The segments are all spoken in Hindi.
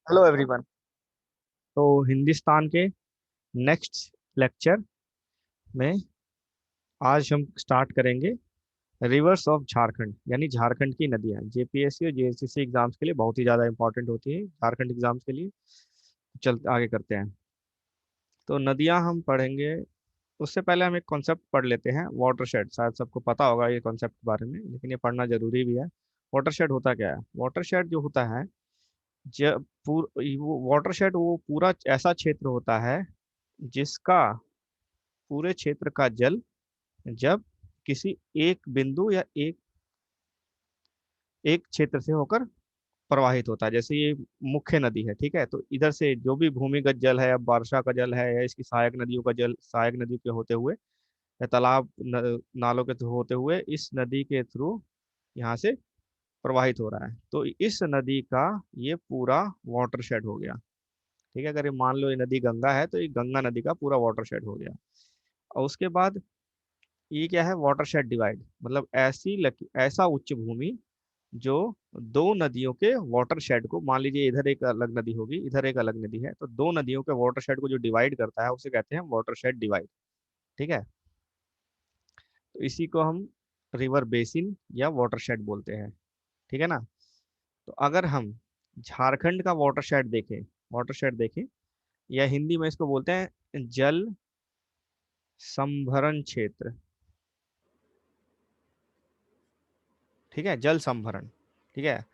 Hello everyone. तो हिंदुस्तान के नेक्स्ट लेक्चर में आज हम स्टार्ट करेंगे रिवर्स ऑफ झारखंड, यानी झारखंड की नदियां। जेपीएससी और जेएसएससी एग्जाम्स के लिए बहुत ही ज़्यादा इंपॉर्टेंट होती है, झारखंड एग्जाम्स के लिए। चल आगे करते हैं। तो नदियां हम पढ़ेंगे, उससे पहले हम एक कॉन्सेप्ट पढ़ लेते हैं, वाटरशेड। शायद सबको पता होगा ये कॉन्सेप्ट के बारे में, लेकिन ये पढ़ना जरूरी भी है। वाटरशेड होता क्या है? वाटरशेड जो होता है, जब वो वाटरशेड वो पूरा ऐसा क्षेत्र होता है जिसका पूरे क्षेत्र का जल जब किसी एक बिंदु या एक एक क्षेत्र से होकर प्रवाहित होता है। जैसे ये मुख्य नदी है, ठीक है, तो इधर से जो भी भूमिगत जल है, या वर्षा का जल है, या इसकी सहायक नदियों का जल, सहायक नदी के होते हुए, या तालाब नालों के थ्रू होते हुए इस नदी के थ्रू यहाँ से प्रवाहित हो रहा है, तो इस नदी का ये पूरा वाटरशेड हो गया। ठीक है, अगर ये मान लो ये नदी गंगा है, तो ये गंगा नदी का पूरा वाटरशेड हो गया। और उसके बाद ये क्या है? वाटरशेड डिवाइड, मतलब ऐसा उच्च भूमि जो दो नदियों के वाटरशेड को, मान लीजिए इधर एक अलग नदी होगी, इधर एक अलग नदी है, तो दो नदियों के वाटरशेड को जो डिवाइड करता है उसे कहते हैं वाटरशेड डिवाइड। ठीक है, तो इसी को हम रिवर बेसिन या वाटरशेड बोलते हैं। ठीक है ना? तो अगर हम झारखंड का वाटरशेड देखें, या हिंदी में इसको बोलते हैं जल संभरण क्षेत्र। ठीक है, जल संभरण। ठीक है,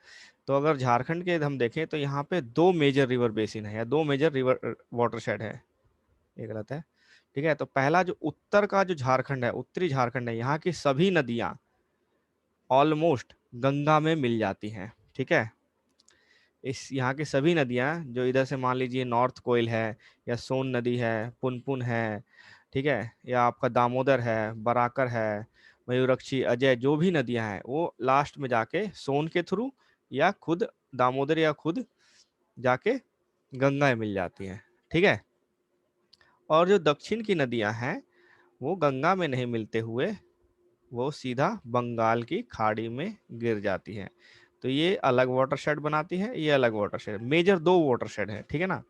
तो अगर झारखंड के हम देखें तो यहाँ पे दो मेजर रिवर बेसिन है, या दो मेजर रिवर वाटरशेड है। ये गलत है। ठीक है, तो पहला जो उत्तर का जो झारखंड है, उत्तरी झारखंड है, यहाँ की सभी नदियां ऑलमोस्ट गंगा में मिल जाती हैं। ठीक है, इस यहाँ की सभी नदियां जो इधर से मान लीजिए नॉर्थ कोयल है, या सोन नदी है, पुनपुन है, ठीक है, या आपका दामोदर है, बराकर है, मयूरक्षी, अजय, जो भी नदियां हैं वो लास्ट में जाके सोन के थ्रू या खुद दामोदर या खुद जाके गंगा में मिल जाती हैं। ठीक है, और जो दक्षिण की नदियां हैं वो गंगा में नहीं मिलते हुए वो सीधा बंगाल की खाड़ी में गिर जाती हैं। तो ये अलग वाटरशेड बनाती है, ये अलग वाटरशेड, मेजर दो वाटरशेड है। ठीक है ना?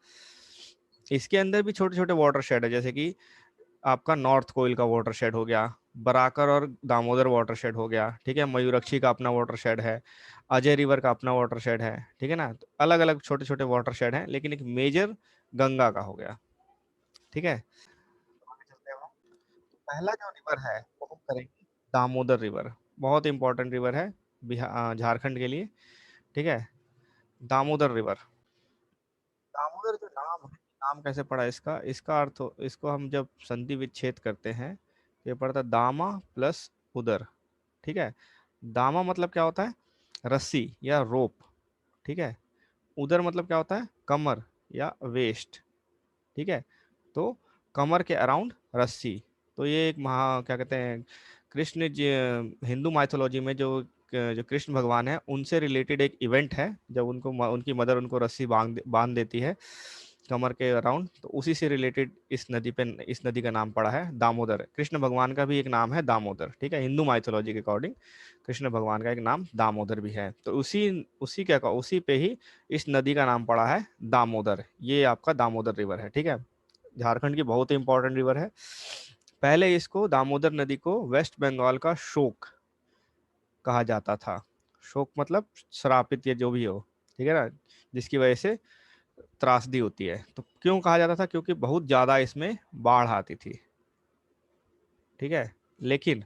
इसके अंदर भी छोटे छोटे वाटरशेड है, जैसे कि आपका नॉर्थ कोयल का वाटरशेड हो गया, बराकर और दामोदर वाटरशेड हो गया, ठीक है, मयूरक्षी का अपना वाटरशेड है, अजय रिवर का अपना वाटरशेड है। ठीक है ना? तो अलग अलग छोटे छोटे वाटरशेड हैं, लेकिन एक मेजर गंगा का हो गया। ठीक है, आगे चलते हैं हम। पहला जो रिवर है वो हम करेंगे दामोदर रिवर। बहुत इंपॉर्टेंट रिवर है बिहार झारखंड के लिए। ठीक है, दामोदर रिवर। दामोदर जो नाम है, नाम कैसे पड़ा इसका? इसका अर्थ इसको हम जब संधि विच्छेद करते हैं तो ये पड़ता है दामा प्लस उदर। ठीक है, दामा मतलब क्या होता है? रस्सी या रोप। ठीक है, उदर मतलब क्या होता है? कमर या वेस्ट। ठीक है, तो कमर के अराउंड रस्सी। तो ये एक महा क्या कहते हैं, कृष्ण जी, हिंदू माइथोलॉजी में जो कृष्ण भगवान है उनसे रिलेटेड एक इवेंट है, जब उनकी मदर उनको रस्सी बांध देती है कमर के अराउंड, तो उसी से रिलेटेड इस नदी का नाम पड़ा है दामोदर। कृष्ण भगवान का भी एक नाम है दामोदर। ठीक है, हिंदू माइथोलॉजी के अकॉर्डिंग कृष्ण भगवान का एक नाम दामोदर भी है, तो उसी पे ही इस नदी का नाम पड़ा है दामोदर। ये आपका दामोदर रिवर है। ठीक है, झारखंड की बहुत ही इंपॉर्टेंट रिवर है। पहले इसको दामोदर नदी को वेस्ट बंगाल का शोक कहा जाता था। शोक मतलब श्रापित या जो भी हो, ठीक है ना, जिसकी वजह से त्रासदी होती है। तो क्यों कहा जाता था? क्योंकि बहुत ज्यादा इसमें बाढ़ आती थी। ठीक है, लेकिन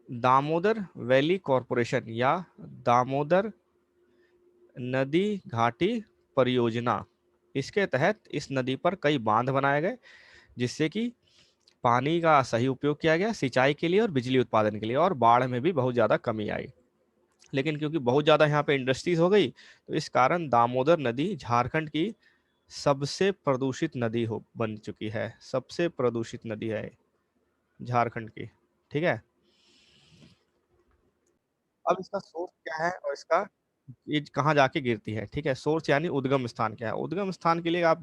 दामोदर वैली कॉरपोरेशन या दामोदर नदी घाटी परियोजना, इसके तहत इस नदी पर कई बांध बनाए गए, जिससे कि पानी का सही उपयोग किया गया सिंचाई के लिए और बिजली उत्पादन के लिए, और बाढ़ में भी बहुत ज़्यादा कमी आई। लेकिन क्योंकि बहुत ज़्यादा यहाँ पे इंडस्ट्रीज हो गई, तो इस कारण दामोदर नदी झारखंड की सबसे प्रदूषित नदी हो बन चुकी है। सबसे प्रदूषित नदी है झारखंड की। ठीक है, अब इसका सोर्स क्या है और इसका ये कहाँ जाके गिरती है? ठीक है, सोर्स यानी उद्गम स्थान क्या है? उद्गम स्थान के लिए आप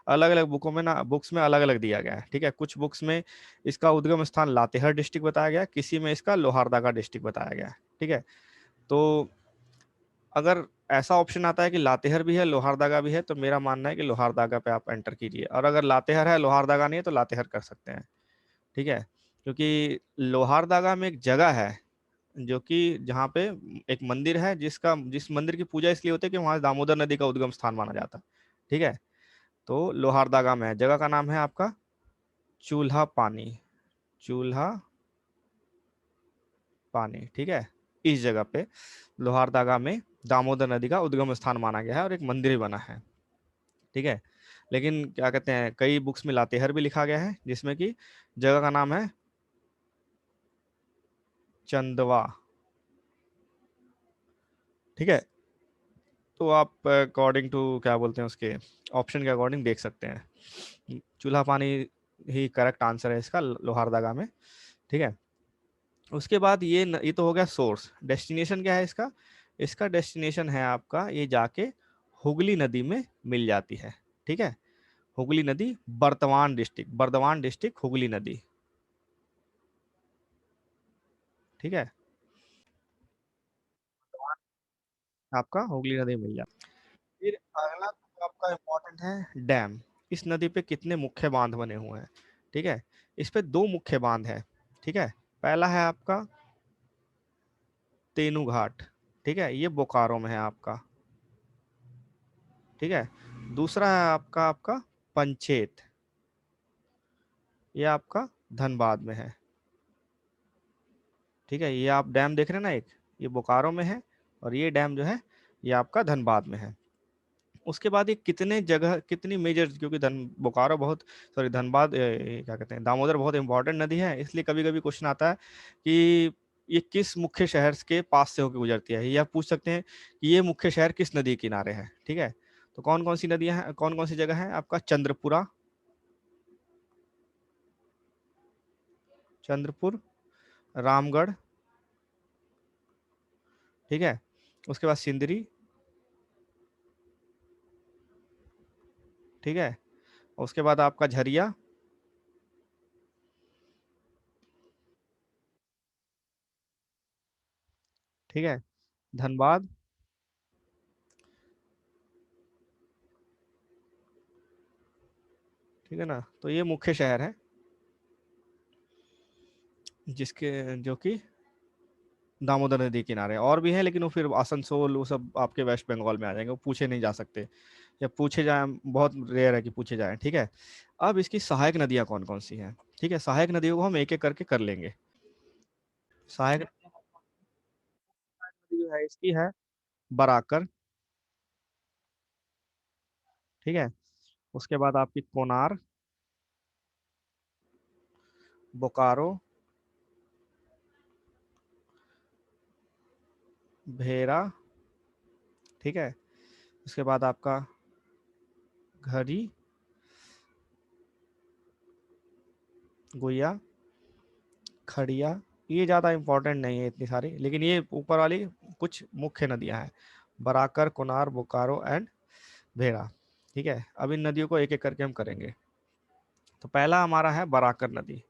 अलग अलग बुकों में ना, बुक्स में अलग अलग दिया गया है। ठीक है, कुछ बुक्स में इसका उद्गम स्थान लातेहार डिस्ट्रिक्ट बताया गया, किसी में इसका लोहारदगा डिस्ट्रिक्ट बताया गया है। ठीक है, तो अगर ऐसा ऑप्शन आता है कि लातेहर भी है लोहारदगा भी है, तो मेरा मानना है कि लोहारदगा पे आप एंटर कीजिए, और अगर लातेहर है लोहारदगा नहीं है तो लातेहर कर सकते हैं। ठीक है, क्योंकि लोहारदगा में एक जगह है जो कि जहाँ पे एक मंदिर है, जिस मंदिर की पूजा इसलिए होती है कि वहां दामोदर नदी का उद्गम स्थान माना जाता है। ठीक है, तो लोहारदगा में है, जगह का नाम है आपका चूल्हा पानी। चूल्हा पानी, ठीक है। इस जगह पे लोहारदगा में दामोदर नदी का उद्गम स्थान माना गया है और एक मंदिर भी बना है। ठीक है, लेकिन क्या कहते हैं, कई बुक्स में लातेहर भी लिखा गया है, जिसमें कि जगह का नाम है चंदवा। ठीक है, तो आप अकॉर्डिंग टू क्या बोलते हैं उसके ऑप्शन के अकॉर्डिंग देख सकते हैं, चूल्हा पानी ही करेक्ट आंसर है इसका लोहारदगा में। ठीक है, उसके बाद ये तो हो गया सोर्स। डेस्टिनेशन क्या है इसका? इसका डेस्टिनेशन है आपका ये जाके हुगली नदी में मिल जाती है। ठीक है, हुगली नदी, बर्दवान डिस्ट्रिक्ट हुगली नदी। ठीक है, आपका हुगली नदी में मिल जाती है। फिर अगला तो आपका इम्पोर्टेंट है डैम। इस नदी पे कितने मुख्य बांध बने हुए हैं? ठीक है, इस पे दो मुख्य बांध है। ठीक है, पहला है आपका तेनू घाट। ठीक है, ये बोकारो में है आपका। ठीक है, दूसरा है आपका आपका पंचेत, ये आपका धनबाद में है। ठीक है, ये आप डैम देख रहे हैं ना, एक ये बोकारो में है और ये डैम जो है ये आपका धनबाद में है। उसके बाद ये कितने जगह कितनी मेजर, क्योंकि बोकारो बहुत, सॉरी धनबाद क्या कहते हैं, दामोदर बहुत इंपॉर्टेंट नदी है, इसलिए कभी कभी क्वेश्चन आता है कि ये किस मुख्य शहर के पास से होकर गुजरती है, या पूछ सकते हैं कि ये मुख्य शहर किस नदी के किनारे है। ठीक है, तो कौन कौन सी नदियां हैं, कौन कौन सी जगह है आपका? चंद्रपुरा, चंद्रपुर, रामगढ़। ठीक है, उसके बाद सिंदरी। ठीक है, उसके बाद आपका झरिया। ठीक है, धनबाद। ठीक है ना, तो ये मुख्य शहर है जिसके जो कि दामोदर नदी किनारे। और भी हैं लेकिन वो फिर आसनसोल वो सब आपके वेस्ट बंगाल में आ जाएंगे, वो पूछे नहीं जा सकते, या पूछे जाए बहुत रेयर है कि पूछे जाए। ठीक है, अब इसकी सहायक नदियां कौन कौन सी हैं? ठीक है, सहायक नदियों को हम एक एक करके कर लेंगे। सहायक नदी जो है इसकी है बराकर। ठीक है, उसके बाद आपकी कोनार, बोकारो, भेरा। ठीक है, उसके बाद आपका घरी, गुया, खड़िया। ये ज़्यादा इंपॉर्टेंट नहीं है इतनी सारी, लेकिन ये ऊपर वाली कुछ मुख्य नदियां हैं, बराकर, कुनार, बोकारो एंड भेड़ा। ठीक है, अब इन नदियों को एक एक करके हम करेंगे। तो पहला हमारा है बराकर नदी।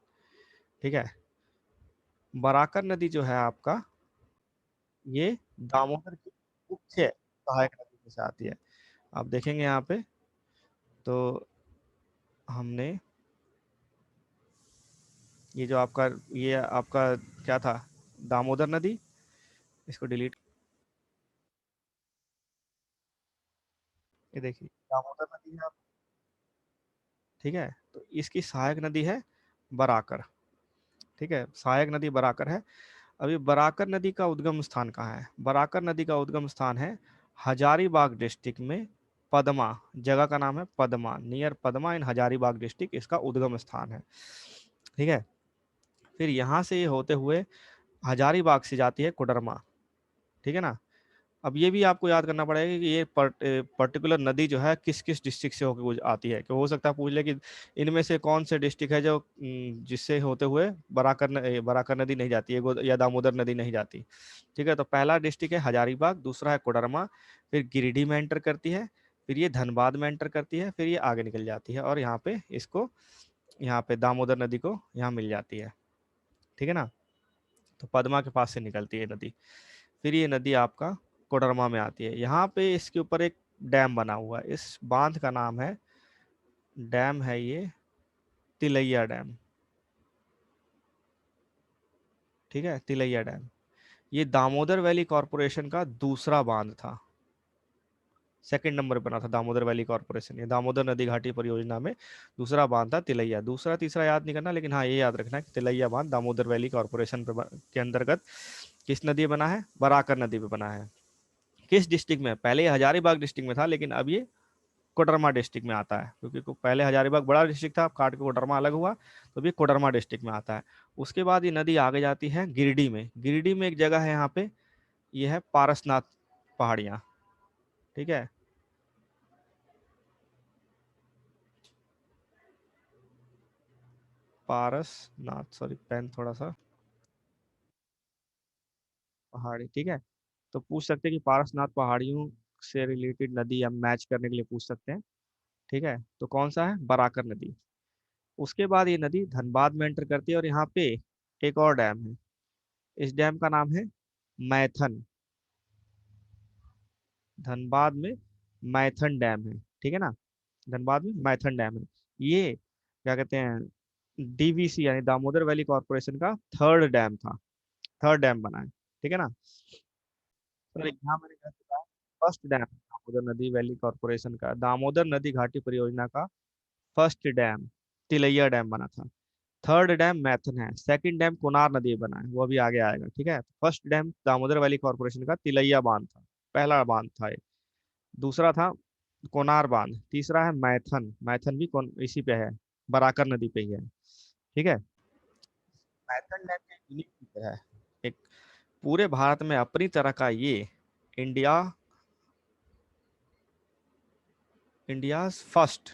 ठीक है, बराकर नदी जो है आपका ये दामोदर की मुख्य सहायक नदी में से आती है। आप देखेंगे यहाँ पे, तो हमने ये जो आपका ये आपका क्या था, दामोदर नदी, इसको डिलीट, ये देखिए दामोदर नदी है। ठीक है, तो इसकी सहायक नदी है बराकर। ठीक है, सहायक नदी बराकर है। अभी बराकर नदी का उद्गम स्थान कहाँ है? बराकर नदी का उद्गम स्थान है हजारीबाग डिस्ट्रिक्ट में, पदमा, जगह का नाम है पदमा, नियर पदमा इन हजारीबाग डिस्ट्रिक्ट इसका उद्गम स्थान है। ठीक है, फिर यहाँ से ये होते हुए हजारीबाग से जाती है कोडरमा। ठीक है ना, अब ये भी आपको याद करना पड़ेगा कि ये पर्टिकुलर नदी जो है किस किस डिस्ट्रिक्ट से होकर आती है, कि हो सकता है पूछ ले कि इनमें से कौन से डिस्ट्रिक्ट है जो जिससे होते हुए बराकर नदी नहीं जाती है, या दामोदर नदी नहीं जाती। ठीक है, तो पहला डिस्ट्रिक्ट है हजारीबाग, दूसरा है कोडरमा, फिर गिरिडीह में एंटर करती है, फिर ये धनबाद में एंटर करती है, फिर ये आगे निकल जाती है और यहाँ पे इसको, यहाँ पे दामोदर नदी को यहाँ मिल जाती है। ठीक है ना, तो पदमा के पास से निकलती है नदी। फिर ये नदी आपका कोडरमा में आती है। यहाँ पे इसके ऊपर एक डैम बना हुआ है, इस बांध का नाम है, डैम है ये तिलैया डैम। ठीक है, तिलैया डैम, ये दामोदर वैली कॉरपोरेशन का दूसरा बांध था, सेकंड नंबर पे बना था दामोदर वैली कॉरपोरेशन, ये दामोदर नदी घाटी परियोजना में दूसरा बांध था तिलैया। दूसरा तीसरा याद नहीं करना, लेकिन हाँ ये याद रखना है कि तिलैया बांध दामोदर वैली कॉरपोरेशन के अंतर्गत किस नदी पे बना है, बराकर नदी पे बना है। किस डिस्ट्रिक्ट में, पहले ये हजारीबाग डिस्ट्रिक्ट में था, लेकिन अब ये कोडरमा डिस्ट्रिक्ट में आता है, क्योंकि पहले हजारीबाग बड़ा डिस्ट्रिक्ट था, अब काट के कोडरमा अलग हुआ, तो अभी कोडरमा डिस्ट्रिक्ट में आता है। उसके बाद ये नदी आगे जाती है गिरिडीह में। गिरिडीह में एक जगह है यहाँ पे, ये है पारसनाथ पहाड़ियाँ। ठीक है, पारसनाथ, सॉरी पेन थोड़ा सा, पहाड़ी। ठीक है, तो पूछ सकते हैं कि पारसनाथ पहाड़ियों से रिलेटेड नदी, या मैच करने के लिए पूछ सकते हैं। ठीक है, तो कौन सा है, बराकर नदी। उसके बाद ये नदी धनबाद में एंटर करती है, और यहाँ पे एक और डैम है, इस डैम का नाम है मैथन। धनबाद में मैथन डैम है, ठीक है ना, धनबाद में मैथन डैम है। ये क्या कहते हैं, डीवीसी यानी दामोदर वैली कॉरपोरेशन का थर्ड डैम था, थर्ड डैम बना है। ठीक है ना, सर यहाँ मैंने कह चुका है, फर्स्ट डैम दामोदर नदी वैली कॉरपोरेशन का, दामोदर नदी घाटी परियोजना का फर्स्ट डैम तिलैया डैम बना था। थर्ड डैम मैथन है, सेकंड डैम कोनार नदी बना है, वो अभी आगे आएगा। ठीक है, first dam Damodar valley corporation का तिलैया बांध था, पहला बांध था ये। दूसरा था कोनार बांध, तीसरा है मैथन, मैथन भी कौन इसी पे है, बराकर नदी पे ही है। ठीक है, मैथन डैम के यूनिक फीचर है, एक पूरे भारत में अपनी तरह का ये India India's first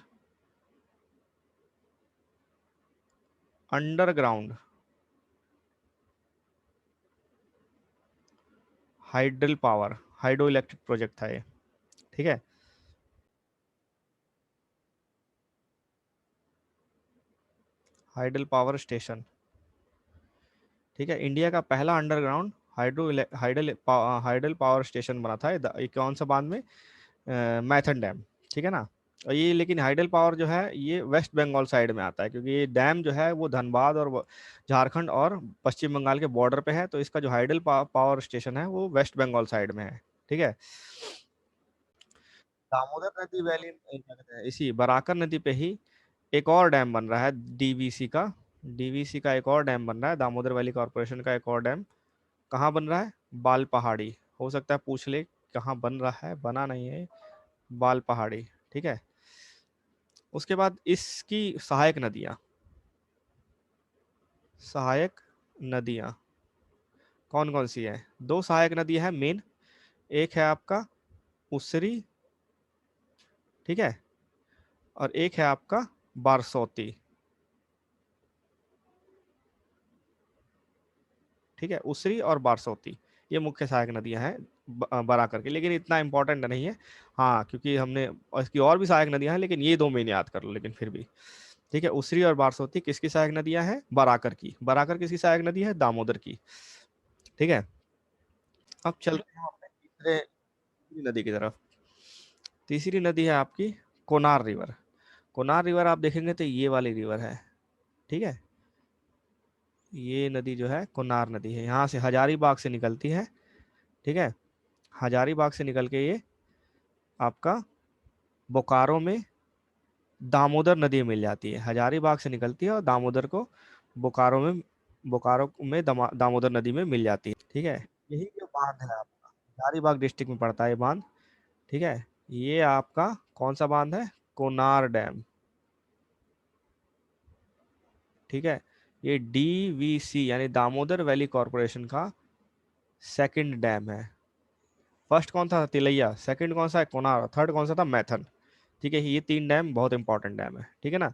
underground hydel power, hydro electric project था ये। ठीक है, हाइडल पावर स्टेशन। ठीक है, इंडिया का पहला underground hydel hydel power station बना था ये कौन सा बांध में, मैथन डैम। ठीक है ना, और ये लेकिन हाइडल पावर जो है ये वेस्ट बंगाल साइड में आता है, क्योंकि ये डैम जो है वो धनबाद और झारखंड और पश्चिम बंगाल के बॉर्डर पे है, तो इसका जो हाइडल पावर स्टेशन है वो वेस्ट बंगाल साइड में है। ठीक है, दामोदर नदी वैली क्या कहते हैं, इसी बराकर नदी पे ही एक और डैम बन रहा है, डीवीसी का। डीवीसी का एक और डैम बन रहा है, दामोदर वैली कॉरपोरेशन का एक और डैम। कहाँ बन रहा है, बाल पहाड़ी, हो सकता है पूछ ले कहाँ बन रहा है, बना नहीं है, बाल पहाड़ी। ठीक है, उसके बाद इसकी सहायक नदियाँ, सहायक नदियाँ कौन कौन सी है, दो सहायक नदी है मेन, एक है आपका उसरी, ठीक है, और एक है आपका बारसोती। ठीक है, उसरी और बारसोती, ये मुख्य सहायक नदियां हैं बराकर की, लेकिन इतना इंपॉर्टेंट नहीं है। हाँ, क्योंकि हमने इसकी और भी सहायक नदियां हैं, लेकिन ये दो मेन याद कर लो, लेकिन फिर भी। ठीक है, उसरी और बारसोती किसकी सहायक नदियां हैं, बराकर की। बराकर किसकी सहायक नदी है, दामोदर की। ठीक है, अब चलते हैं अपने तीसरी नदी की तरफ। तीसरी नदी है आपकी कोनार रिवर। कोनार रिवर आप देखेंगे तो ये वाली रिवर है। ठीक है, ये नदी जो है कोनार नदी है, यहाँ से हजारीबाग से निकलती है। ठीक है, हजारीबाग से निकल के ये आपका बोकारो में दामोदर नदी में मिल जाती है, हजारीबाग से निकलती है और दामोदर को बोकारो में, बोकारो में दामोदर नदी में मिल जाती है। ठीक है, यही जो बांध है आपका हजारीबाग डिस्ट्रिक्ट में पड़ता है ये बांध। ठीक है, ये आपका कौन सा बांध है, कोनार डैम। ठीक है, ये डीवीसी यानी दामोदर वैली कॉरपोरेशन का सेकंड डैम है। फर्स्ट कौन था, तिलैया, सेकंड कौन सा है, कोनार, थर्ड कौन सा था, मैथन। ठीक है, ये तीन डैम बहुत इंपॉर्टेंट डैम है। ठीक है ना,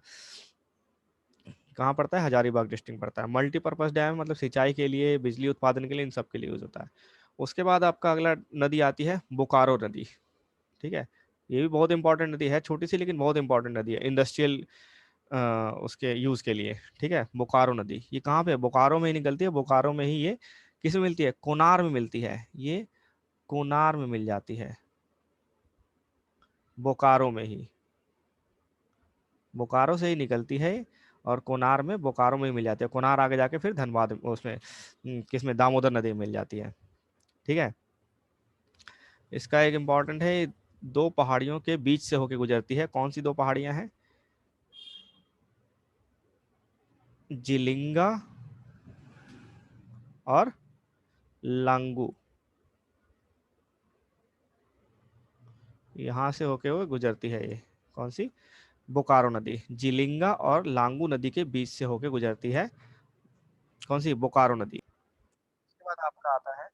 कहाँ पड़ता है, हजारीबाग डिस्ट्रिक्ट पड़ता है। मल्टीपर्पज डैम मतलब सिंचाई के लिए, बिजली उत्पादन के लिए, इन सब के लिए यूज होता है। उसके बाद आपका अगला नदी आती है बोकारो नदी। ठीक है, ये भी बहुत इंपॉर्टेंट नदी है, छोटी सी लेकिन बहुत इंपॉर्टेंट नदी है इंडस्ट्रियल उसके यूज के लिए। ठीक है, बोकारो नदी ये कहाँ पे, बोकारो में ही निकलती है, बोकारो में ही ये किस में मिलती है, कोनार में मिलती है ये, कोनार में मिल जाती है, बोकारो में ही, बोकारो से ही निकलती है। और कोनार में, बोकारो में ही मिल जाती है। कोनार आगे जाके फिर धनबाद उसमें किसमें, दामोदर नदी में मिल जाती है। ठीक है। इसका एक इम्पॉर्टेंट है, दो पहाड़ियों के बीच से होके गुजरती है। कौन सी दो पहाड़ियां हैं? जिलिंगा और लांगू, यहाँ से होके हुए गुजरती है ये। कौन सी? बोकारो नदी जिलिंगा और लांगू नदी के बीच से होके गुजरती है। कौन सी? बोकारो नदी। उसके बाद आपका आता है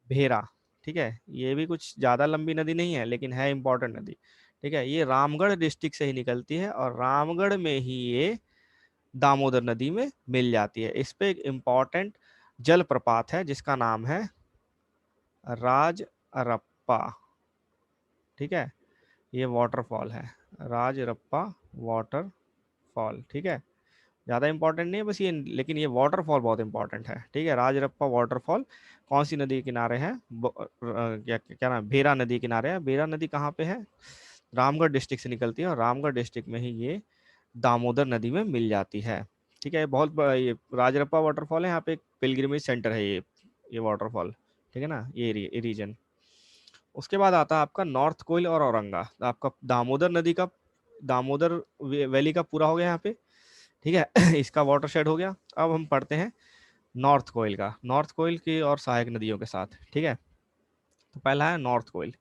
भेरा। ठीक है, ये भी कुछ ज्यादा लंबी नदी नहीं है, लेकिन है इंपॉर्टेंट नदी। ठीक है, ये रामगढ़ डिस्ट्रिक्ट से ही निकलती है और रामगढ़ में ही ये दामोदर नदी में मिल जाती है। इस पे एक इम्पॉर्टेंट जलप्रपात है जिसका नाम है राज रप्पा। ठीक है, ये वाटरफॉल है, राजरप्पा वाटरफॉल। ठीक है, ज़्यादा इंपॉर्टेंट नहीं है बस ये, लेकिन ये वाटरफॉल बहुत इंपॉर्टेंट है। ठीक है, राजरप्पा वाटरफॉल कौन सी नदी के किनारे है? क्या क्या नाम, भेरा नदी के किनारे है। भेरा नदी कहाँ पे है? रामगढ़ डिस्ट्रिक्ट से निकलती है और रामगढ़ डिस्ट्रिक्ट में ही ये दामोदर नदी में मिल जाती है। ठीक है, बहुत बड़ा ये राजरप्पा वाटरफॉल है। यहाँ पे एक पिलग्रिमेज सेंटर है ये वाटरफॉल। ठीक है ना, ये रीजन। उसके बाद आता है आपका नॉर्थ कोइल और औरंगा। तो आपका दामोदर नदी का, दामोदर वैली का पूरा हो गया यहाँ पे। ठीक है इसका वाटर शेड हो गया। अब हम पढ़ते हैं नॉर्थ कोइल का, नॉर्थ कोइल की और सहायक नदियों के साथ। ठीक है, तो पहला है नॉर्थ कोइल।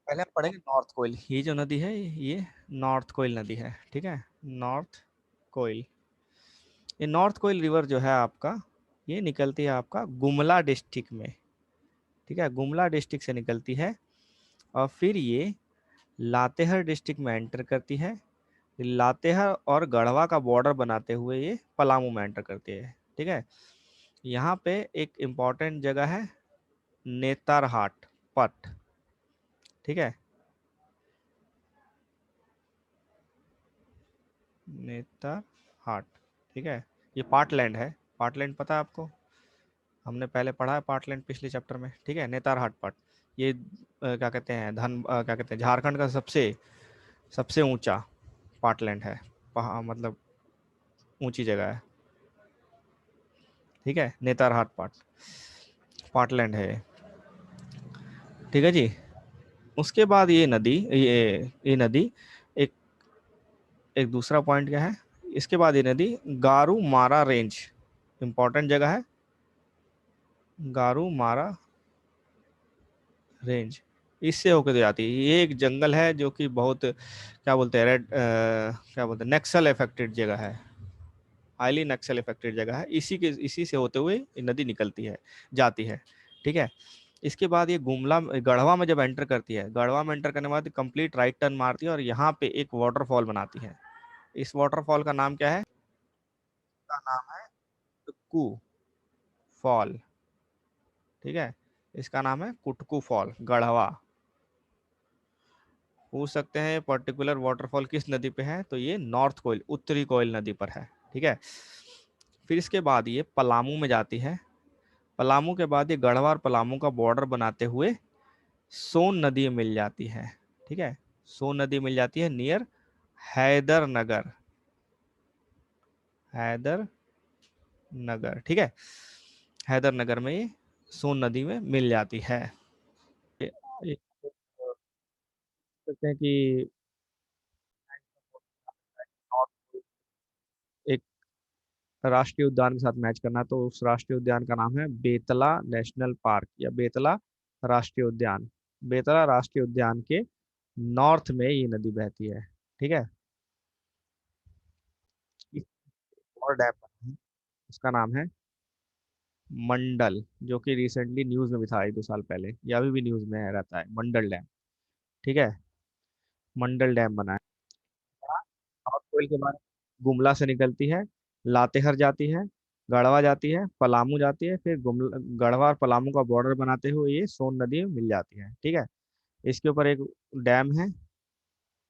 पहले हम पढ़ेंगे नॉर्थ कोइल। ये जो नदी है ये नॉर्थ कोइल नदी है। ठीक है, नॉर्थ कोइल। ये नॉर्थ कोइल रिवर जो है आपका, ये निकलती है आपका गुमला डिस्ट्रिक्ट में। ठीक है, गुमला डिस्ट्रिक्ट से निकलती है और फिर ये लातेहार डिस्ट्रिक्ट में एंटर करती है। लातेहार और गढ़वा का बॉर्डर बनाते हुए ये पलामू में एंटर करती है। ठीक है, यहाँ पे एक इम्पॉर्टेंट जगह है नेतारहाट पट। ठीक है, नेतारहाट। ठीक है, ये पार्टलैंड है। पार्टलैंड पता है आपको? हमने पहले पढ़ा है पार्टलैंड पिछले चैप्टर में। ठीक है, नेतारहाट पट, ये क्या कहते हैं, क्या कहते हैं, झारखंड का सबसे सबसे ऊंचा पार्टलैंड है। पहाड़ मतलब ऊंची जगह है। ठीक है, नेतारहाट पार्टलैंड है। ठीक है जी। उसके बाद ये नदी, ये नदी एक एक दूसरा पॉइंट क्या है, इसके बाद ये नदी गारू मारा रेंज, इंपॉर्टेंट जगह है, गारू मारा रेंज, इससे होकर तो जाती है। ये एक जंगल है जो कि बहुत क्या बोलते हैं, क्या बोलते हैं, नक्सल इफेक्टेड जगह है, हाईली नक्सल इफेक्टेड जगह है। इसी से होते हुए ये नदी निकलती है, जाती है। ठीक है, इसके बाद ये गुमला गढ़वा में जब एंटर करती है, गढ़वा में एंटर करने के बाद कंप्लीट राइट टर्न मारती है और यहाँ पे एक वाटरफॉल बनाती है। इस वाटरफॉल का नाम क्या है? का नाम है कुटकू फॉल। ठीक है, इसका नाम है कुटकू फॉल, गढ़वा। पूछ सकते हैं पर्टिकुलर वाटरफॉल किस नदी पे है, तो ये नॉर्थ कोयल, उत्तरी कोयल नदी पर है। ठीक है, फिर इसके बाद ये पलामू में जाती है। पलामू के बाद ये गढ़वा और पलामू का बॉर्डर बनाते हुए सोन नदी में मिल जाती है। ठीक है, सोन नदी मिल जाती है नियर हैदर नगर, हैदर नगर। ठीक है, हैदर नगर में ये सोन नदी में मिल जाती है। ये कहते हैं कि एक राष्ट्रीय उद्यान के साथ मैच करना, तो उस राष्ट्रीय उद्यान का नाम है बेतला नेशनल पार्क या बेतला राष्ट्रीय उद्यान। बेतला राष्ट्रीय उद्यान के नॉर्थ में ये नदी बहती है। ठीक है, एक और डैम बना है, उसका नाम है मंडल, जो कि रिसेंटली न्यूज में भी था 1-2 साल पहले, या अभी भी न्यूज में रहता है, मंडल डैम। ठीक है, मंडल डैम बना है। साउथ कोयल के बारे में, गुमला से निकलती है, लातेहर जाती है, गढ़वा जाती है, पलामू जाती है, फिर गुमला, गढ़वा और पलामू का बॉर्डर बनाते हुए ये सोन नदी में मिल जाती है। ठीक है, इसके ऊपर एक डैम है,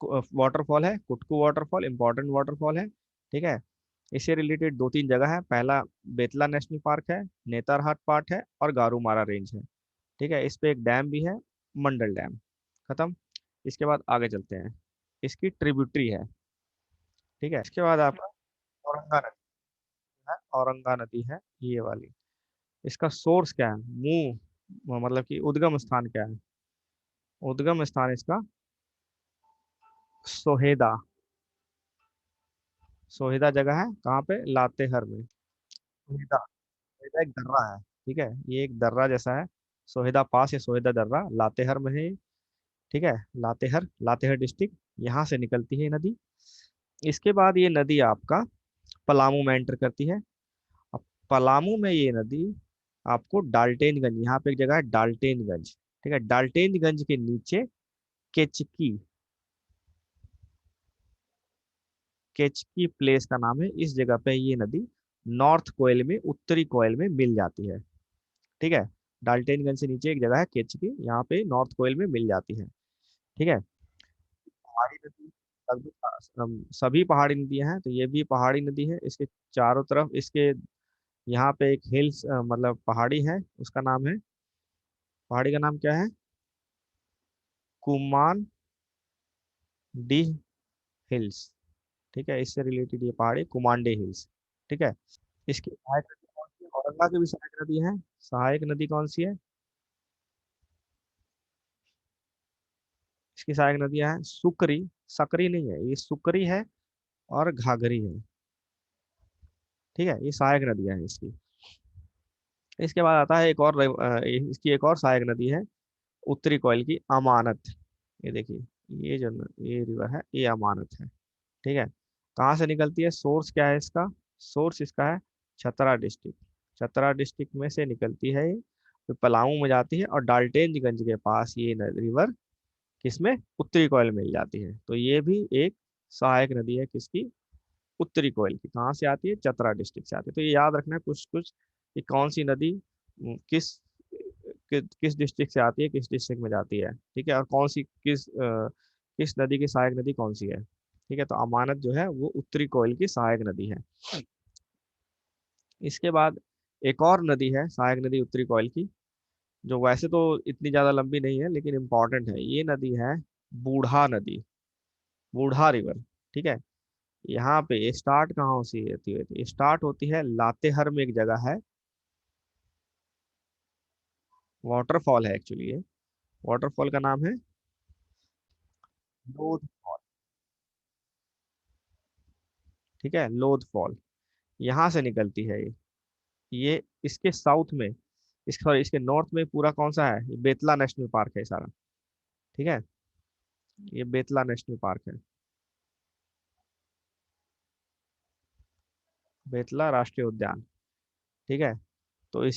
वाटरफॉल है कुटकू वाटरफॉल, इंपॉर्टेंट वाटरफॉल है। ठीक है, इससे रिलेटेड दो तीन जगह है। पहला बेतला नेशनल पार्क है, नेतरहाट पार्क है, और गारूमारा रेंज है। ठीक है, इस पे एक डैम भी है, मंडल डैम। खत्म। इसके बाद आगे चलते हैं, इसकी ट्रिब्यूटरी है। ठीक है, इसके बाद आपका औरंगा नदी है, औरंगा नदी है ये वाली। इसका सोर्स क्या है, मुंह मतलब कि उद्गम स्थान क्या है? उद्गम स्थान इसका सोहेदा। सोहेदा जगह है कहाँ पे, लातेहर में। सोहेदा, सोहेदा एक दर्रा है। ठीक है, ये एक दर्रा जैसा है। सोहेदा पास या सोहेदा दर्रा लातेहर में है ये। ठीक है, लातेहर, लातेहर डिस्ट्रिक्ट, यहाँ से निकलती है ये नदी। इसके बाद ये नदी आपका पलामू में एंटर करती है। अब पलामू में ये नदी आपको डाल्टेनगंज, यहाँ पे एक जगह है डाल्टेनगंज। ठीक है, डाल्टेनगंज के नीचे केचकी, केचकी प्लेस का नाम है, इस जगह पे ये नदी नॉर्थ कोयल में, उत्तरी कोयल में मिल जाती है। ठीक है, डाल्टेनगंज से नीचे एक जगह है केचकी, यहाँ पे नॉर्थ कोयल में मिल जाती है। ठीक है, पहाड़ी नदी, सभी पहाड़ी नदियां हैं, तो ये भी पहाड़ी नदी है। इसके चारों तरफ इसके, यहाँ पे एक हिल्स मतलब पहाड़ी है, उसका नाम है, पहाड़ी का नाम क्या है, कुमान डी हिल्स। ठीक है, इससे रिलेटेड ये पहाड़ी कुमांडे हिल्स। ठीक है, इसकी सहायक नदी कौन सी है, औरंगा की भी सहायक नदी है। सहायक नदी कौन सी है, इसकी सहायक नदियां हैं सुकरी, सकरी नहीं है ये, सुकरी है और घाघरी है। ठीक है, ये सहायक नदियां हैं इसकी। इसके बाद आता है एक और इसकी एक और सहायक नदी है उत्तरी कोयल की, अमानत। ये देखिए, ये जो ये रिवर है ये अमानत है। ठीक है, कहाँ से निकलती है, सोर्स क्या है इसका, सोर्स इसका है चतरा डिस्ट्रिक्ट। चतरा डिस्ट्रिक्ट में से निकलती है ये, फिर पलामू में जाती है, और डाल्टेनगंज के पास ये रिवर किसमें, उत्तरी कोयल में मिल जाती है। तो ये भी एक सहायक नदी है किसकी, उत्तरी कोयल की। कहाँ से आती है, चतरा डिस्ट्रिक्ट से आती है। तो ये याद रखना है कुछ कुछ कि कौन सी नदी किस डिस्ट्रिक्ट से आती है, किस डिस्ट्रिक्ट में जाती है। ठीक है, और कौन सी किस नदी की सहायक नदी कौन सी है। ठीक है, तो अमानत जो है वो उत्तरी कोयल की सहायक नदी है। इसके बाद एक और नदी है सहायक नदी उत्तरी कोयल की, जो वैसे तो इतनी ज्यादा लंबी नहीं है लेकिन इम्पोर्टेंट है। ये नदी है बूढ़ा नदी, बूढ़ा रिवर। ठीक है, यहाँ पे स्टार्ट कहाँ से होती है, स्टार्ट होती है लातेहर में, एक जगह है, वाटरफॉल है एक्चुअली ये। वाटरफॉल का नाम है लोध फॉल। ठीक है, लोध फॉल, यहाँ से निकलती है ये इसके साउथ में, इस सॉरी इसके नॉर्थ में पूरा कौन सा है, ये बेतला नेशनल पार्क है सारा। ठीक है, ये बेतला नेशनल पार्क है, बेतला राष्ट्रीय उद्यान। ठीक है, तो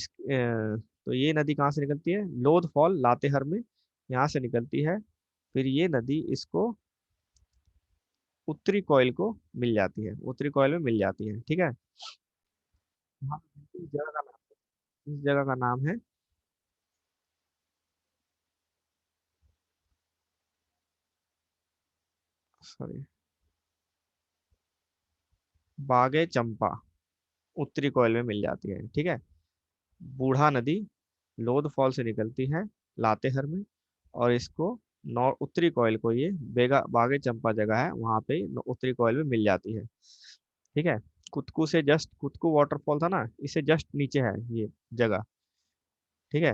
तो ये नदी कहाँ से निकलती है, लोध फॉल लातेहर में, यहाँ से निकलती है। फिर ये नदी इसको उत्तरी कोयल को मिल जाती है, उत्तरी कोयल में मिल जाती है। ठीक है, हाँ, इस जगह का नाम, इस जगह का नाम है, सॉरी, बागे चंपा, उत्तरी कोयल में मिल जाती है। ठीक है, बूढ़ा नदी लोध फॉल से निकलती है लातेहर में, और इसको नॉर्थ उत्तरी कोयल को ये बेगा बागे चंपा जगह है वहां पे उत्तरी कोयल में मिल जाती है। ठीक है, कुतकू से जस्ट, कुतकू वाटरफॉल था ना, इससे जस्ट नीचे है ये जगह। ठीक है,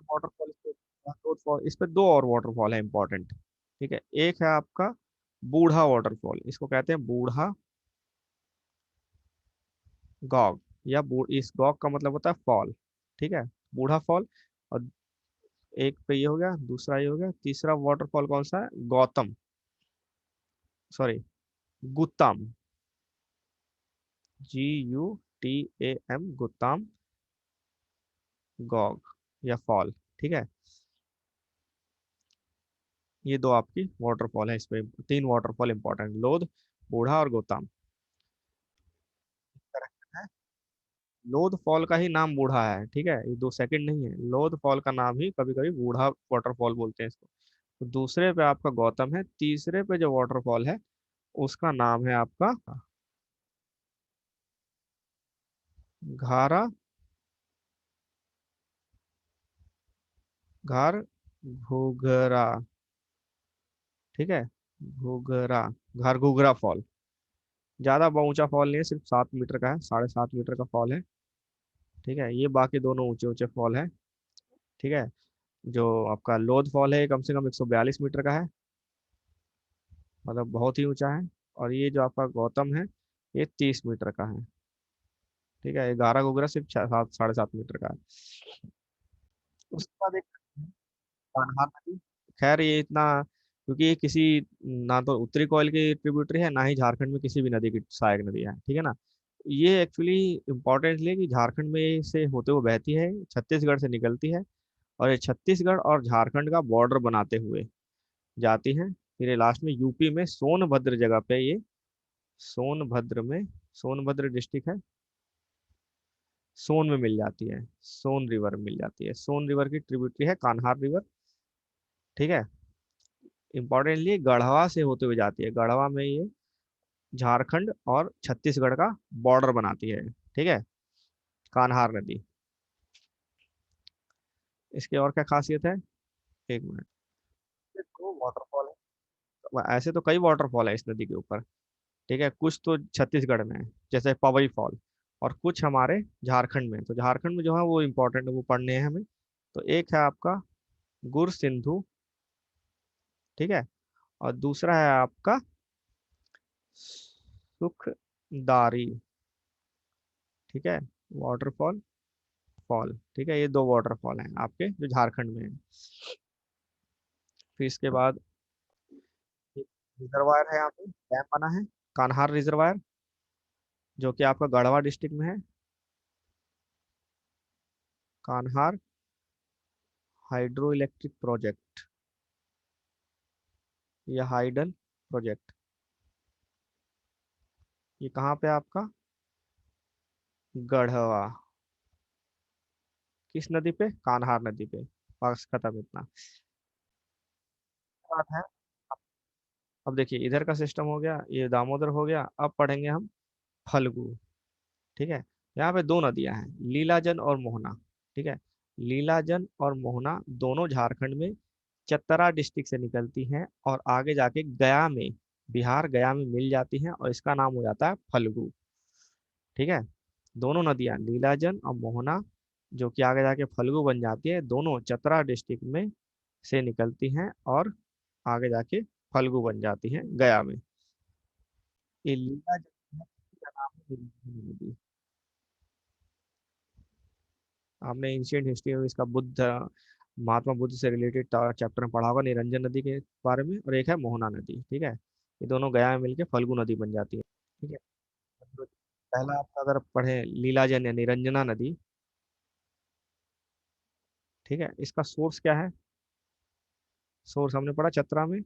वाटरफॉल इस पे दो और वाटरफॉल है इंपॉर्टेंट। ठीक है, एक है आपका बूढ़ा वाटरफॉल, इसको कहते हैं बूढ़ा गॉग, या इस गॉग का मतलब होता है फॉल। ठीक है, बूढ़ा फॉल। और एक पे ये हो गया, दूसरा ये हो गया, तीसरा वाटरफॉल कौन सा है, गौतम, सॉरी, गुत्ताम, GUTAM, गुत्ताम गॉग या फॉल। ठीक है, ये दो आपकी वाटरफॉल है, इस पे तीन वाटरफॉल इंपॉर्टेंट, लोध, बूढ़ा और गोताम। लोध फॉल का ही नाम बूढ़ा है। ठीक है, ये दो सेकंड नहीं है, लोध फॉल का नाम ही कभी कभी बूढ़ा वाटरफॉल बोलते हैं इसको। तो दूसरे पे आपका गौतम है, तीसरे पे जो वाटरफॉल है उसका नाम है आपका घारा, घार, घूघरा। ठीक है, घूघरा, घार घूघरा फॉल। ज्यादा ऊंचा फॉल नहीं है, सिर्फ 7 मीटर का है, 7.5 मीटर का फॉल है। ठीक है, ये बाकी दोनों ऊंचे ऊंचे फॉल है। ठीक है, जो आपका लोध फॉल है ये कम से कम 142 मीटर का है, मतलब बहुत ही ऊंचा है। और ये जो आपका गौतम है ये 30 मीटर का है। ठीक है, 11 घुघरा सिर्फ 7.5 मीटर का है। उसके बाद एक कान्हा नदी। खैर ये इतना, क्योंकि ये किसी, ना तो उत्तरी कोयल की ट्रिब्यूटरी है, ना ही झारखंड में किसी भी नदी की सहायक नदी है। ठीक है ना। ये एक्चुअली इम्पोर्टेंट इसलिए कि झारखंड में से होते हुए बहती है, छत्तीसगढ़ से निकलती है, और ये छत्तीसगढ़ और झारखंड का बॉर्डर बनाते हुए जाती है। फिर ये लास्ट में यूपी में सोनभद्र जगह पे ये, सोनभद्र में, सोनभद्र डिस्ट्रिक्ट है, सोन में मिल जाती है, सोन रिवर मिल जाती है। सोन रिवर की ट्रिब्यूटरी है कान्हार रिवर। ठीक है, इंपॉर्टेंटली गढ़वा से होते हुए जाती है, गढ़वा में ये झारखंड और छत्तीसगढ़ का बॉर्डर बनाती है। ठीक है, कान्हार नदी। इसकी और क्या खासियत है, एक मिनट। ये दो वाटरफॉल है, ऐसे तो कई वाटरफॉल है इस नदी के ऊपर। ठीक है, कुछ तो छत्तीसगढ़ में है, जैसे पवई फॉल, और कुछ हमारे झारखंड में। तो झारखंड में जो है वो इम्पोर्टेंट है, वो पढ़ने हैं हमें। तो एक है आपका गुर सिंधु। ठीक है, और दूसरा है आपका सुखदारी। ठीक है, वाटरफॉल, फॉल। ठीक है, ये दो वाटरफॉल हैं आपके जो झारखंड में है। फिर इसके बाद एक रिजर्वायर है, यहाँ पे डैम बना है, कान्हार रिजर्वायर, जो कि आपका गढ़वा डिस्ट्रिक्ट में है। कान्हार हाइड्रो इलेक्ट्रिक प्रोजेक्ट, या हाइडल प्रोजेक्ट। ये कहाँ पे है आपका, गढ़वा। किस नदी पे, कान्हार नदी पे। बस खत्म, इतना बात है। अब देखिए इधर का सिस्टम हो गया, ये दामोदर हो गया, अब पढ़ेंगे हम फल्गु। ठीक है, यहाँ पे दो नदियां हैं, लीलाजन और मोहना। ठीक है, लीलाजन और मोहना दोनों झारखंड में चतरा डिस्ट्रिक्ट से निकलती हैं और आगे जाके गया में, बिहार गया में मिल जाती हैं, और इसका नाम हो जाता है फल्गु। ठीक है, दोनों नदियां लीलाजन और मोहना, जो कि आगे जाके फल्गु बन जाती है, दोनों चतरा डिस्ट्रिक्ट में से निकलती हैं और आगे जाके फल्गु बन जाती हैं गया में। ये लीलाजन का नाम है नीलगिरी नदी। आपने एंशियंट हिस्ट्री में इसका बुद्ध, महात्मा बुद्ध से रिलेटेड चैप्टर में पढ़ा होगा, निरंजन नदी के बारे में। और एक है मोहना नदी। ठीक है, ये दोनों गया में मिलके फल्गु नदी बन जाती है। ठीक है, तो पहला आपका अगर पढ़े लीलाजन या निरंजना नदी। ठीक है, इसका सोर्स क्या है, सोर्स हमने पढ़ा चतरा में।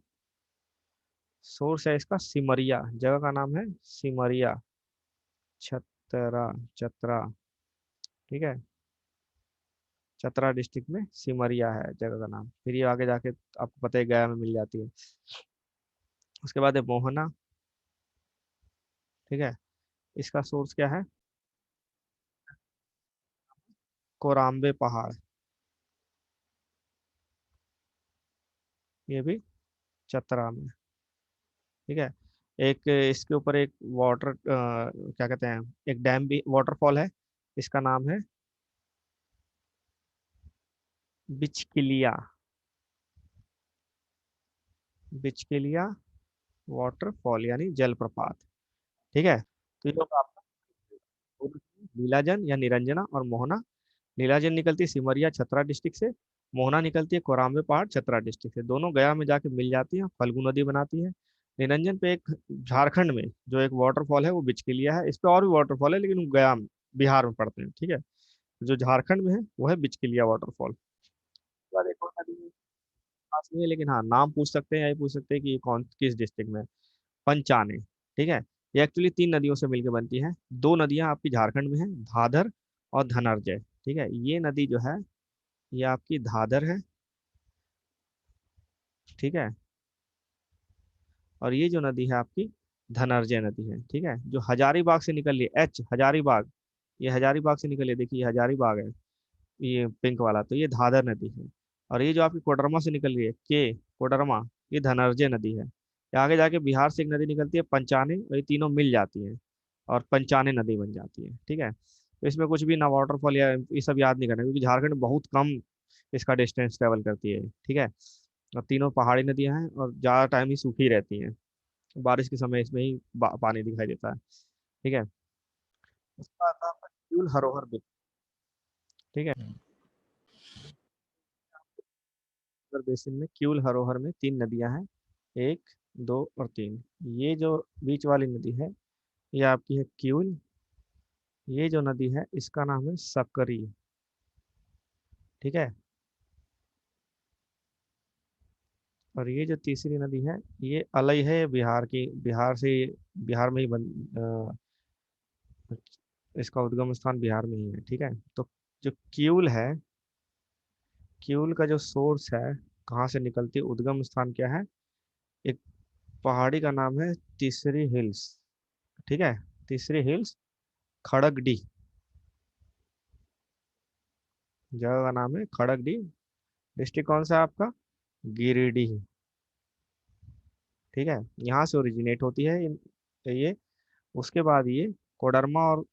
सोर्स है इसका सिमरिया, जगह का नाम है सिमरिया, छतरा, चतरा। ठीक है, चतरा डिस्ट्रिक्ट में सिमरिया है जगह का नाम। फिर ये आगे जाके आपको पता है गया में मिल जाती है। उसके बाद है मोहना। ठीक है, इसका सोर्स क्या है, कोराम्बे पहाड़, ये भी चतरा में। ठीक है, एक इसके ऊपर एक वाटर क्या कहते हैं, एक डैम भी, वाटरफॉल है, इसका नाम है बिचकिलिया, बिचकिलिया वाटरफॉल यानी जलप्रपात। ठीक है, तो ये होगा आपका नीलाजन या निरंजना और मोहना। नीलाजन निकलती है सिमरिया छतरा डिस्ट्रिक्ट से, मोहना निकलती है कोराम्बे पहाड़ चतरा डिस्ट्रिक्ट से, दोनों गया में जाके मिल जाती है, फल्गु नदी बनाती है। निरंजन पे एक झारखंड में जो एक वाटरफॉल है वो बिचकिलिया है, इस पे और भी वाटरफॉल है लेकिन वो गया में, बिहार में पड़ते हैं। ठीक है, जो झारखंड में है वो है बिचकिलिया वाटरफॉल। और एक और नदी है, पास में है, लेकिन हाँ नाम पूछ सकते हैं, या ये पूछ सकते हैं कि ये कौन किस डिस्ट्रिक्ट में है। पंचाने। ठीक है, ये एक्चुअली 3 नदियों से मिलकर बनती है। दो नदियां आपकी झारखंड में है, धाधर और धनर्जय। ठीक है, ये नदी जो है ये आपकी धाधर है। ठीक है, और ये जो नदी है आपकी धनर्जय नदी है। ठीक है, जो हजारीबाग से निकल रही है, एच हजारीबाग, ये हजारीबाग से निकली है, देखिए ये हजारीबाग है, ये पिंक वाला, तो ये धादर नदी है। और ये जो आपकी कोडरमा से निकल रही है के कोडरमा, ये धनर्जय नदी है। ये आगे जाके बिहार से एक नदी निकलती है पंचाने, और ये तीनों मिल जाती हैं और पंचाने नदी बन जाती है। ठीक है, तो इसमें कुछ भी ना वाटरफॉल या ये सब याद नहीं करना, क्योंकि झारखंड बहुत कम इसका डिस्टेंस ट्रेवल करती है। ठीक है, और तीनों पहाड़ी नदियां हैं और ज़्यादा टाइम ही सूखी रहती हैं, बारिश के समय इसमें ही पानी दिखाई देता है। ठीक है, उसका आता है आपका क्यूल हरोहर बिल। ठीक है, हरोहर बेसिन में, क्यूल हरोहर में तीन नदियां हैं, एक, दो और तीन। ये जो बीच वाली नदी है, ये आपकी है क्यूल। ये जो नदी है इसका नाम है सकरी। ठीक है, और ये जो तीसरी नदी है, ये अलई है, बिहार की, बिहार से, बिहार में ही इसका उद्गम स्थान बिहार में ही है। ठीक है, तो जो क्यूल है, क्यूल का जो सोर्स है, कहाँ से निकलती है, उद्गम स्थान क्या है, एक पहाड़ी का नाम है तीसरी हिल्स। ठीक है, तीसरी हिल्स, खड़गडी, जगह का नाम है खड़गडी। डिस्ट्रिक्ट कौन सा है आपका, गिरिडीह। ठीक है, यहाँ से ओरिजिनेट होती है ये। उसके बाद ये कोडरमा और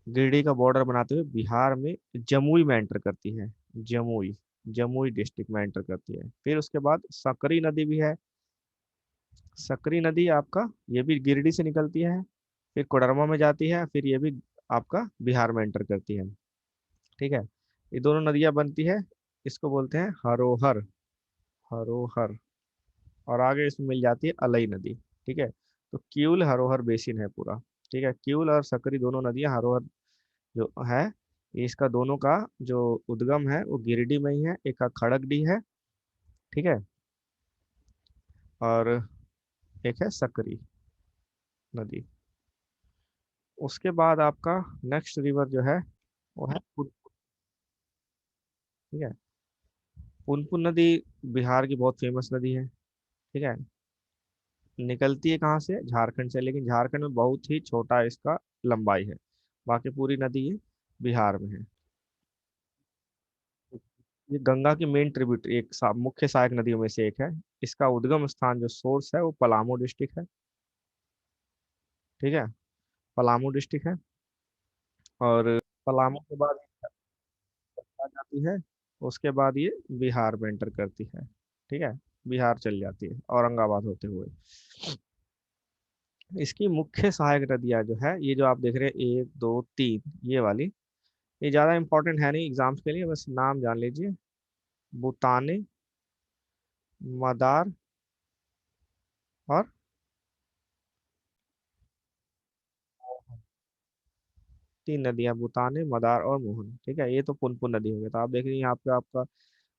गिरिडीह का बॉर्डर बनाते हुए बिहार में जमुई में एंटर करती है। जमुई, जमुई डिस्ट्रिक्ट में एंटर करती है। फिर उसके बाद सकरी नदी भी है। सकरी नदी आपका, ये भी गिरिडीह से निकलती है, फिर कोडरमा में जाती है, फिर ये भी आपका बिहार में एंटर करती है। ठीक है, ये दोनों नदियां बनती है, इसको बोलते हैं हरोहर, हरोहर। और आगे इसमें मिल जाती है अलई नदी। ठीक है, तो क्यूल हरोहर बेसिन है पूरा। ठीक है, क्यूल और सकरी दोनों नदियां, हरोहर जो है, ये इसका दोनों का जो उद्गम है वो गिरिडीह में ही है, एक का खड़गडी है। ठीक है, और एक है सकरी नदी। उसके बाद आपका नेक्स्ट रिवर जो है वो है ठीक है, पुनपुन नदी बिहार की बहुत फेमस नदी है। ठीक है, निकलती है कहाँ से, झारखंड से, लेकिन झारखंड में बहुत ही छोटा इसका लंबाई है, बाकी पूरी नदी ये बिहार में है। ये गंगा की मेन ट्रिब्यूटरी, एक मुख्य सहायक नदियों में से एक है। इसका उद्गम स्थान जो सोर्स है वो पलामू डिस्ट्रिक्ट है। ठीक है, पलामू डिस्ट्रिक्ट है, और पलामू के बाद आ जाती है, उसके बाद ये बिहार में एंटर करती है। ठीक है, बिहार चल जाती है औरंगाबाद होते हुए। इसकी मुख्य सहायक नदियां जो है, ये जो आप देख रहे हैं, एक दो तीन, ये वाली, ये ज्यादा इंपॉर्टेंट है नहीं एग्जाम्स के लिए, बस नाम जान लीजिए। बुताने, मदार और तीन नदियां, बुताने, मदार और मोहन। ठीक है, ये तो पुनपुन नदी हो गया। तो आप देख रहे हैं यहाँ पे आपका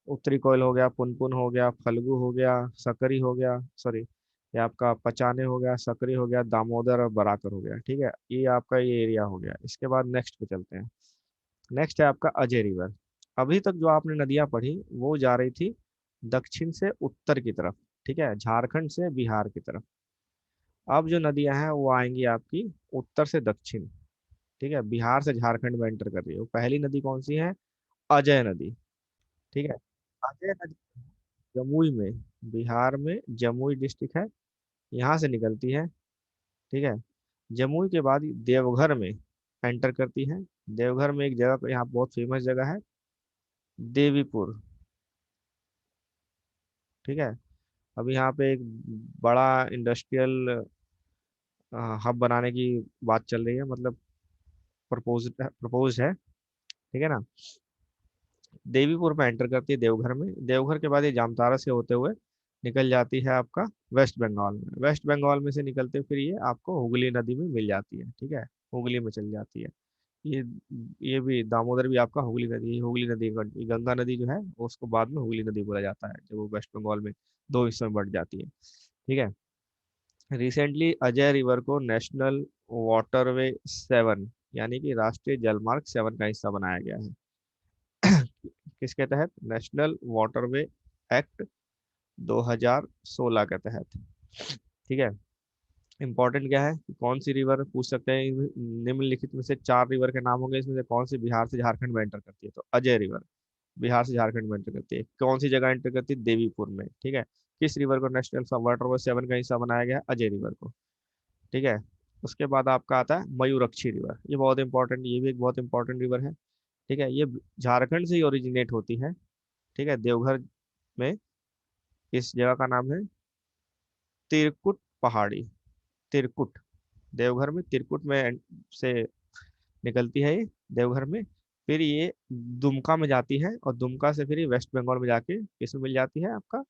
उत्तरी कोयल हो गया, पुनपुन हो गया, फल्गु हो गया, सकरी हो गया, सॉरी, ये आपका पचाने हो गया, सकरी हो गया, दामोदर और बराकर हो गया। ठीक है, ये आपका ये एरिया हो गया। इसके बाद नेक्स्ट पे चलते हैं। नेक्स्ट है आपका अजय रिवर। अभी तक जो आपने नदियां पढ़ी वो जा रही थी दक्षिण से उत्तर की तरफ, ठीक है, झारखंड से बिहार की तरफ। अब जो नदियां हैं वो आएंगी आपकी उत्तर से दक्षिण। ठीक है, बिहार से झारखंड में एंटर कर रही है। वो पहली नदी कौन सी है, अजय नदी। ठीक है, अजय नदी जमुई में, बिहार में जमुई डिस्ट्रिक्ट है, यहाँ से निकलती है। ठीक है, जमुई के बाद देवघर में एंटर करती है। देवघर में एक जगह, यहाँ बहुत फेमस जगह है, देवीपुर। ठीक है, अब यहाँ पे एक बड़ा इंडस्ट्रियल हब बनाने की बात चल रही है, मतलब प्रपोज है। ठीक है ना, देवीपुर में एंटर करती है देवघर में। देवघर के बाद ये जामताड़ा से होते हुए निकल जाती है आपका वेस्ट बंगाल में। वेस्ट बंगाल में से निकलते फिर ये आपको हुगली नदी में मिल जाती है। ठीक है, हुगली में चल जाती है। ये ये भी दामोदर भी आपका हुगली नदी, हुगली नदी ये गंगा नदी जो है उसको बाद में हुगली नदी बोला जाता है, जब वो वेस्ट बंगाल में दो हिस्सों में बढ़ जाती है। ठीक है, रिसेंटली अजय रिवर को नेशनल वाटरवे 7, यानी कि राष्ट्रीय जलमार्ग 7 का हिस्सा बनाया गया है। किसके तहत, नेशनल वाटरवे एक्ट 2016 के तहत। ठीक है, इंपॉर्टेंट क्या है कि कौन सी रिवर पूछ सकते हैं, निम्नलिखित में से 4 रिवर के नाम होंगे, इसमें से कौन सी बिहार से झारखंड में एंटर करती है? तो अजय रिवर बिहार से झारखंड में एंटर करती है। कौन सी जगह एंटर करती है? देवीपुर में। ठीक है। किस रिवर को नेशनल वाटरवे 7 का हिस्सा बनाया गया है? अजय रिवर को। ठीक है। उसके बाद आपका आता है मयूरक्षी रिवर, ये बहुत इंपॉर्टेंट, ये भी एक बहुत इंपॉर्टेंट रिवर है। ठीक है। ये झारखंड से ही ओरिजिनेट होती है। ठीक है। देवघर में इस जगह का नाम है तिरकुट पहाड़ी। तिरकुट, देवघर में तिरकुट में से निकलती है ये, देवघर में। फिर ये दुमका में जाती है, और दुमका से फिर ये वेस्ट बंगाल में जाके किसमें मिल जाती है आपका?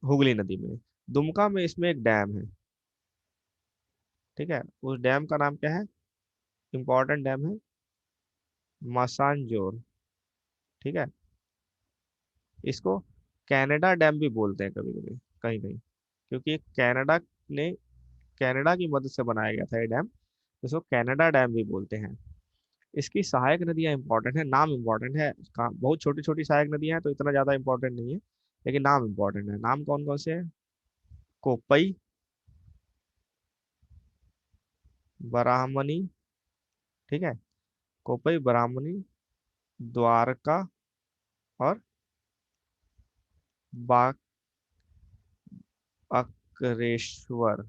हुगली नदी में। दुमका में इसमें एक डैम है। ठीक है। उस डैम का नाम क्या है? इंपॉर्टेंट डैम है मासानजोर। ठीक है। इसको कनाडा डैम भी बोलते हैं कभी कभी, कहीं कहीं, क्योंकि ये ने कनाडा की मदद से बनाया गया था ये डैम। इसको कनाडा डैम भी बोलते हैं। इसकी सहायक नदियां इंपॉर्टेंट है, नाम इंपॉर्टेंट है। बहुत छोटी छोटी सहायक नदियां हैं तो इतना ज्यादा इंपॉर्टेंट नहीं है, लेकिन नाम इंपॉर्टेंट है। नाम कौन कौन से हैं? कोपई, बराहमनी। ठीक है। कोपई, बराहमनी, द्वारका, और बाकरेश्वर।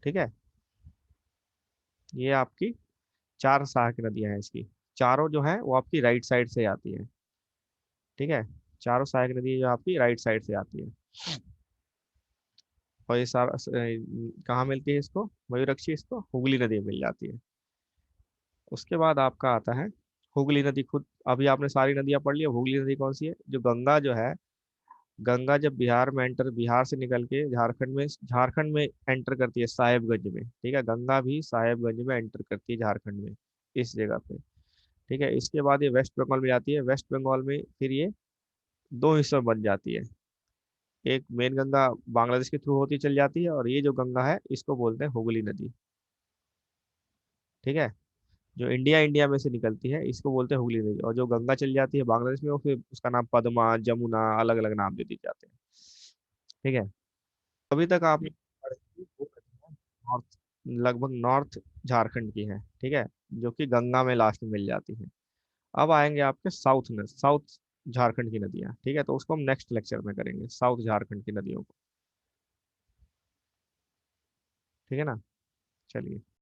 ठीक है। ये आपकी 4 सहायक नदियां हैं इसकी। चारों जो है वो आपकी राइट साइड से आती है। ठीक है। चारों सहायक नदी जो आपकी राइट साइड से आती है। और ये सारा कहाँ मिलती है इसको? मयूरक्षी इसको हुगली नदी में मिल जाती है। उसके बाद आपका आता है हुगली नदी। खुद अभी आपने सारी नदियां पढ़ ली, अब हुगली नदी कौन सी है? जो गंगा जो है, गंगा जब बिहार से निकल के झारखंड में एंटर करती है साहेबगंज में। ठीक है। गंगा भी साहेबगंज में एंटर करती है झारखंड में, इस जगह पे। ठीक है। इसके बाद ये वेस्ट बंगाल में जाती है। वेस्ट बंगाल में फिर ये 2 हिस्सों में बन जाती है। एक मेन गंगा बांग्लादेश के थ्रू होती चल जाती है, और ये जो गंगा है इसको बोलते हैं हुगली नदी। ठीक है। जो इंडिया इंडिया में से निकलती है इसको बोलते हैं हुगली नदी, और जो गंगा चल जाती है बांग्लादेश में वो फिर उसका नाम पद्मा, जमुना, अलग अलग नाम दे दिए जाते हैं। ठीक है। अभी तक आपने पढ़ी थी वो नदियाँ नॉर्थ, लगभग नॉर्थ झारखंड की है। ठीक है। जो कि गंगा में लास्ट में मिल जाती है। अब आएंगे आपके साउथ झारखंड की नदियाँ। ठीक है। तो उसको हम नेक्स्ट लेक्चर में करेंगे, साउथ झारखंड की नदियों को। ठीक है ना? चलिए।